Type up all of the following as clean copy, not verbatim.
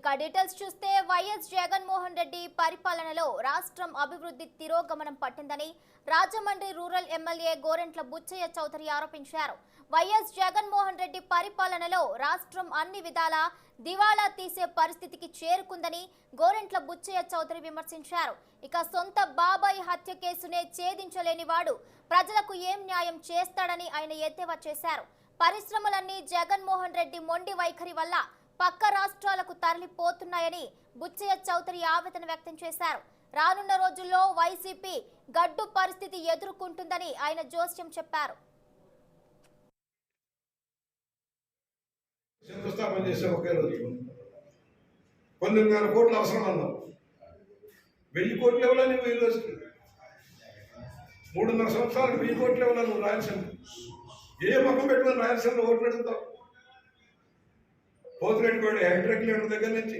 ఇక డీటెయిల్స్ చూస్తే వైఎస్ జగన్మోహన్ రెడ్డి పరిపాలనలో రాష్ట్రం అభివృద్ధి తిరోగమనం పట్టిందని రాజమండ్రి రూరల్ ఎమ్మెల్యే గోరెంట్ల బుచ్చయ్య చౌదరి ఆరోపించారు. వైఎస్ జగన్మోహన్ రెడ్డి పరిపాలనలో రాష్ట్రం అన్ని విధాలా దివాళా తీసే పరిస్థితికి చేరుకుందని గోరెంట్ల బుచ్చయ్య చౌదరి విమర్శించారు. ఇక సొంత బాబాయ్ హత్య కేసునే ఛేదించలేని వాడు ప్రజలకు ఏం న్యాయం చేస్తాడని ఆయన ఎద్దేవా చేశారు. పరిశ్రమలన్నీ జగన్మోహన్ రెడ్డి మొండి వైఖరి వల్ల పక్క రాష్ట్రాలకు తరలిపోతున్నాయని బుచ్చయ్య చౌదరి ఆవేదన వ్యక్తం చేశారు. రానున్న రోజుల్లో వైసీపీ గడ్డు పరిస్థితి ఎదుర్కొంటుందని ఆయన జోస్యం చెప్పారు. శంకుస్థాపన చేసే ఒకే రోజు 9,000 కోట్లు అవసరం అన్నాం. 1000 కోట్లు ఇవ్వాలి నువ్వు ఈ రోజుకి. 3.5 సంవత్సరాలకు 1000 కోట్లు ఇవ్వాలి నువ్వు రాయలసీమ. ఏ ముఖం పెట్టుకుని రాయలసీమలో ఓట్లు అడుగుతావు? పోతురెడ్డిపాడు హైడ్రిక్ లీటర్ దగ్గర నుంచి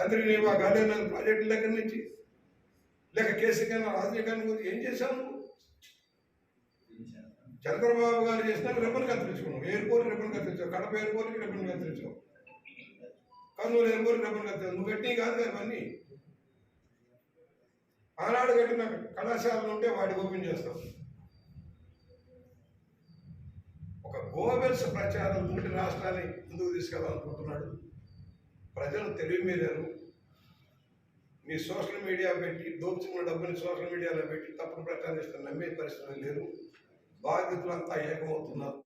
అంతరినీవా గాలిన ప్రాజెక్టుల దగ్గర నుంచి లేక కేసీకైనా రాజకీయాన్ని గురించి ఏం చేశావు నువ్వు? చంద్రబాబు గారు చేసినా రెబ్బలు కత్తిరించుకున్నావు. ఎయిర్పోర్ట్ రెబ్బలు కత్తిరించావు. కడప ఎయిర్పోర్ట్కి రెబ్బలు కత్తిరించావు. కర్నూలు ఎయిర్పోర్ట్ రెబ్బలు కత్తిరించావు. నువ్వు కట్టి కాదు కదా ఇవన్నీ. ఆనాడు కట్టిన కళాశాలలు ఉంటే వాటికి ఓపెన్ చేస్తావు. ఒక గోబెల్స్ ప్రచారం తోటి రాష్ట్రాన్ని ముందుకు తీసుకెళ్ళాలనుకుంటున్నాడు. ప్రజలు తెలివి మీరారు. మీ సోషల్ మీడియా పెట్టి దోచుకున్న డబ్బుని సోషల్ మీడియాలో పెట్టి తప్పుడు ప్రచారం చేస్తున్న నమ్మే పరిస్థితులు లేరు. బాధితులంతా ఏకమవుతున్నారు.